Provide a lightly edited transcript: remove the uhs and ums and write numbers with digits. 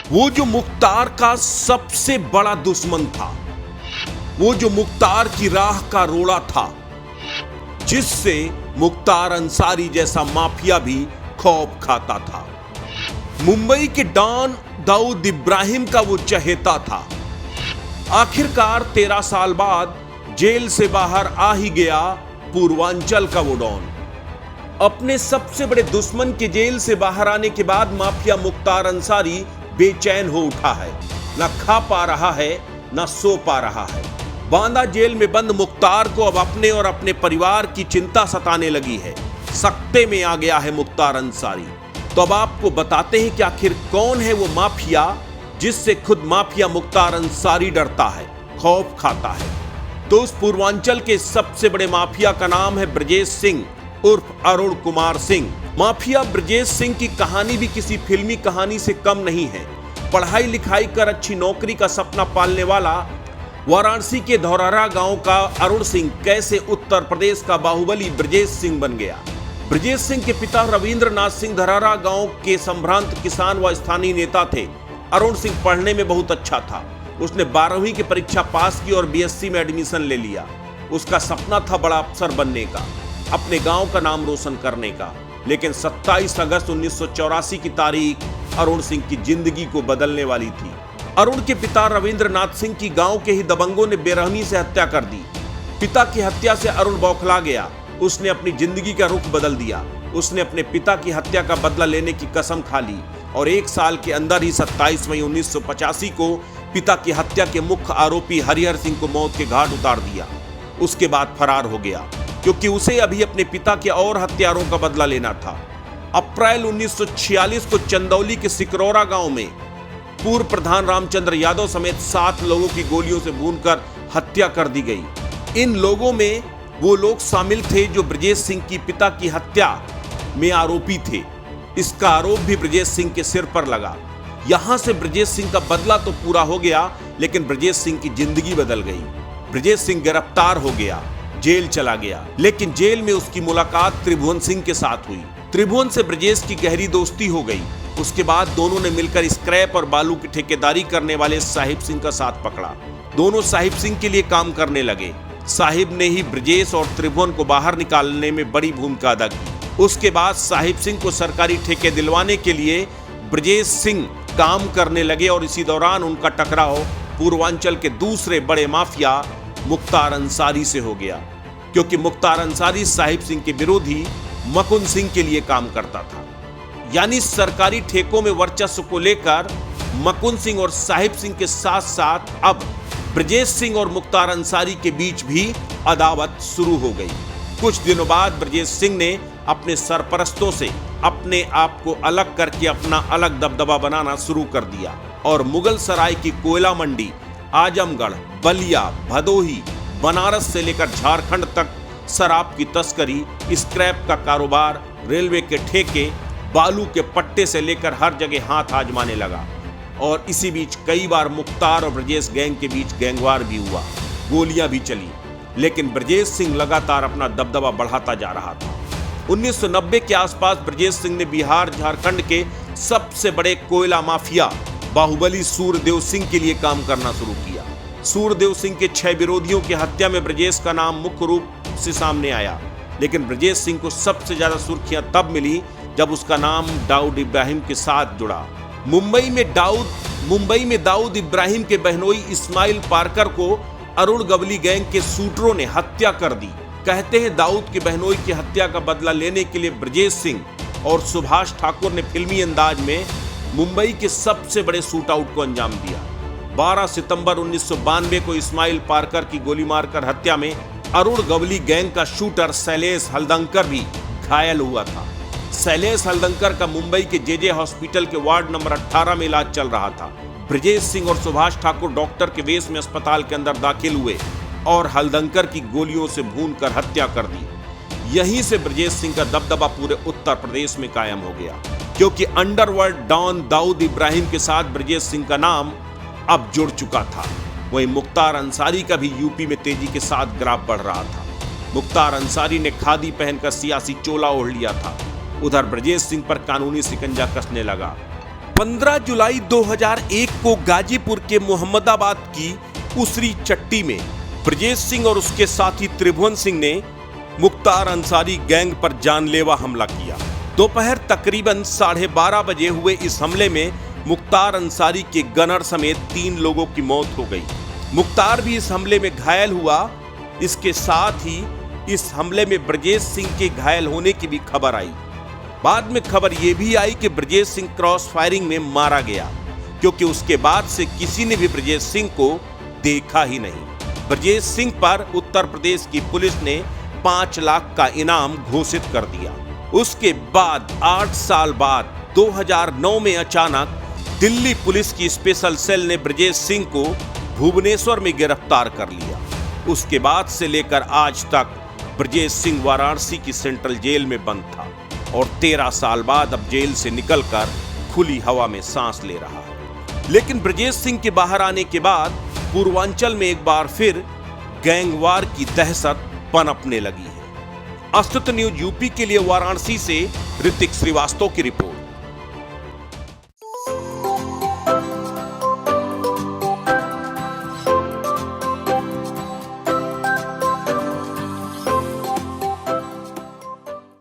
वो जो मुख्तार का सबसे बड़ा दुश्मन था, वो जो मुख्तार की राह का रोड़ा था, जिससे मुख्तार अंसारी जैसा माफिया भी खौफ खाता था। मुंबई के डॉन दाऊद इब्राहिम का वो चहेता था। आखिरकार 13 साल बाद जेल से बाहर आ ही गया पूर्वांचल का वो डॉन। अपने सबसे बड़े दुश्मन के जेल से बाहर आने के बाद माफिया मुख्तार अंसारी बेचैन हो उठा है। न खा पा रहा है, न सो पा रहा है। बांदा जेल में बंद मुख्तार को अब अपने और अपने परिवार की चिंता सताने लगी है। सकते में आ गया है मुख्तार अंसारी। तो अब आपको बताते हैं कि आखिर कौन है वो माफिया जिससे खुद माफिया मुख्तार अंसारी डरता है, खौफ खाता है। तो उस पूर्वांचल के सबसे बड़े माफिया का नाम है ब्रजेश सिंह उर्फ अरुण कुमार सिंह। माफिया ब्रजेश सिंह की कहानी भी किसी फिल्मी कहानी से कम नहीं है। पढ़ाई लिखाई कर अच्छी नौकरी का सपना पालने वाला वाराणसी के धौरहरा गांव का अरुण सिंह कैसे उत्तर प्रदेश का बाहुबली ब्रजेश सिंह बन गया। ब्रजेश सिंह के पिता रविंद्रनाथ सिंह धौरहरा गांव के संभ्रांत किसान व स्थानीय नेता थे। अरुण सिंह पढ़ने में बहुत अच्छा था। उसने 12वीं की परीक्षा पास की और बीएससी में एडमिशन ले लिया। उसका सपना था बड़ा अफसर बनने का, अपने गांव का नाम रोशन करने का। लेकिन 27 अगस्त 1984 की तारीख अरुण सिंह की जिंदगी को बदलने वाली थी। अरुण के पिता रविंद्रनाथ सिंह की गांव के ही दबंगों ने बेरहमी से हत्या कर दी। पिता की हत्या से अरुण बौखला गया। उसने अपनी जिंदगी का रुख बदल दिया। उसने अपने पिता की हत्या का बदला लेने की कसम खा ली और 1 साल के अंदर ही 27 मई 1985 को पिता की हत्या के मुख्य आरोपी हरिहर सिंह को मौत के घाट उतार दिया। उसके बाद फरार हो गया क्योंकि उसे अभी अपने पिता के और हत्यारों का बदला लेना था। अप्रैल 1946 को चंदौली के सिकरौरा गांव में पूर्व प्रधान रामचंद्र यादव समेत 7 लोगों की गोलियों से भूनकर हत्या कर दी गई। इन लोगों में वो लोग शामिल थे जो ब्रजेश सिंह की पिता की हत्या में आरोपी थे। इसका आरोप भी ब्रजेश सिंह के सिर पर लगा। यहां से ब्रजेश सिंह का बदला तो पूरा हो गया, लेकिन ब्रजेश सिंह की जिंदगी बदल गई। ब्रजेश सिंह गिरफ्तार हो गया, जेल चला गया। लेकिन जेल में उसकी मुलाकात त्रिभुवन सिंह के साथ हुई। त्रिभुवन से ब्रजेश की गहरी दोस्ती हो गई। उसके बाद दोनों ने मिलकर स्क्रैप और बालू की ठेकेदारी करने वाले साहिब सिंह का साथ पकड़ा। दोनों साहिब सिंह के लिए काम करने लगे। साहिब ने ही ब्रजेश और त्रिभुवन को बाहर निकालने में बड़ी भूमिका अदा की। उसके बाद साहिब सिंह को सरकारी ठेके दिलवाने के लिए ब्रजेश सिंह काम करने लगे और इसी दौरान उनका टकराव पूर्वांचल के दूसरे बड़े माफिया मुख्तार अंसारी से हो गया, क्योंकि मुख्तार अंसारी साहिब सिंह के विरोधी मकुंद सिंह के लिए काम करता था। यानी सरकारी ठेकों में वर्चस्व को लेकर मकुंद सिंह और साहिब सिंह के साथ साथ अब ब्रजेश सिंह और मुख्तार अंसारी के बीच भी अदावत शुरू हो गई। कुछ दिनों बाद ब्रजेश सिंह ने अपने सरपरस्तों से अपने आप को अलग करके अपना अलग दबदबा बनाना शुरू कर दिया और मुगल सराय की कोयला मंडी, आजमगढ़, बलिया, भदोही, बनारस से लेकर झारखंड तक शराब की तस्करी, स्क्रैप का कारोबार, रेलवे के ठेके, बालू के पट्टे से लेकर हर जगह हाथ आजमाने लगा। और इसी बीच कई बार मुख्तार और ब्रजेश गैंग के बीच गैंगवार भी हुआ, गोलियां भी चली। लेकिन ब्रजेश सिंह लगातार अपना दबदबा बढ़ाता जा रहा था। 1990 के आसपास ब्रजेश सिंह ने बिहार झारखंड के सबसे बड़े कोयला माफिया बाहुबली सूर्यदेव सिंह के लिए काम करना शुरू किया। सूर्यदेव सिंह के 6 विरोधियों की हत्या में ब्रजेश का नाम मुख्य रूप से सामने आया। लेकिन ब्रजेश सिंह को सबसे ज्यादा सुर्खियां तब मिली जब उसका नाम दाऊद इब्राहिम के साथ जुड़ा। मुंबई में दाऊद इब्राहिम के बहनोई इस्माइल पारकर को अरुण गवली गैंग के शूटरों ने हत्या कर दी। कहते हैं दाऊद के बहनोई की हत्या का बदला लेने के लिए ब्रजेश सिंह और सुभाष ठाकुर ने फिल्मी अंदाज में मुंबई के सबसे बड़े शूट आउट को अंजाम दिया। 12 सितंबर 1992 को इस्माइल पारकर की गोली मारकर हत्या में अरुण गवली गैंग का शूटर शैलेश हल्दंकर भी घायल हुआ था। शैलेश हल्दंकर का मुंबई के जेजे हॉस्पिटल के वार्ड नंबर 18 में इलाज चल रहा था। ब्रजेश सिंह और सुभाष ठाकुर डॉक्टर के वेश में अस्पताल के अंदर दाखिल हुए और हल्दंकर की गोलियों से भूनकर हत्या कर दी। यहीं से ब्रजेश सिंह का दबदबा पूरे उत्तर प्रदेश में कायम हो गया, क्योंकि अंडरवर्ल्ड डॉन दाऊद इब्राहिम के साथ ब्रजेश सिंह का नाम अब जुड़ चुका था। वहीं मुख्तार अंसारी का भी यूपी में तेजी के साथ ग्राफ बढ़ रहा था। मुख्तार अंसारी ने खादी पहनकर सियासी चोला ओढ़ लिया था। उधर ब्रजेश सिंह पर कानूनी शिकंजा कसने लगा। 15 जुलाई 2001 को गाजीपुर के मोहम्मदाबाद की उसरी चट्टी में ब्रजेश सिंह और उसके साथी त्रिभुवन सिंह ने मुख्तार अंसारी गैंग पर जानलेवा हमला किया। दोपहर तकरीबन 12:30 बजे हुए इस हमले में मुख्तार अंसारी के गनर समेत 3 लोगों की मौत हो गई। मुख्तार भी इस हमले में घायल हुआ। इसके साथ ही इस हमले में ब्रजेश सिंह के घायल होने की भी खबर आई। बाद में खबर यह भी आई कि ब्रजेश सिंह क्रॉस फायरिंग में मारा गया, क्योंकि उसके बाद से किसी ने भी ब्रजेश सिंह को देखा ही नहीं। ब्रजेश सिंह पर उत्तर प्रदेश की पुलिस ने 5 लाख का इनाम घोषित कर दिया। उसके बाद 8 साल बाद 2009 में अचानक दिल्ली पुलिस की स्पेशल सेल ने ब्रजेश सिंह को भुवनेश्वर में गिरफ्तार कर लिया। उसके बाद से लेकर आज तक ब्रजेश सिंह वाराणसी की सेंट्रल जेल में बंद था और 13 साल बाद अब जेल से निकलकर खुली हवा में सांस ले रहा है। लेकिन ब्रजेश सिंह के बाहर आने के बाद पूर्वांचल में एक बार फिर गैंगवार की दहशत पनपने लगी है। अस्तित्व न्यूज यूपी के लिए वाराणसी से ऋतिक श्रीवास्तव की रिपोर्ट।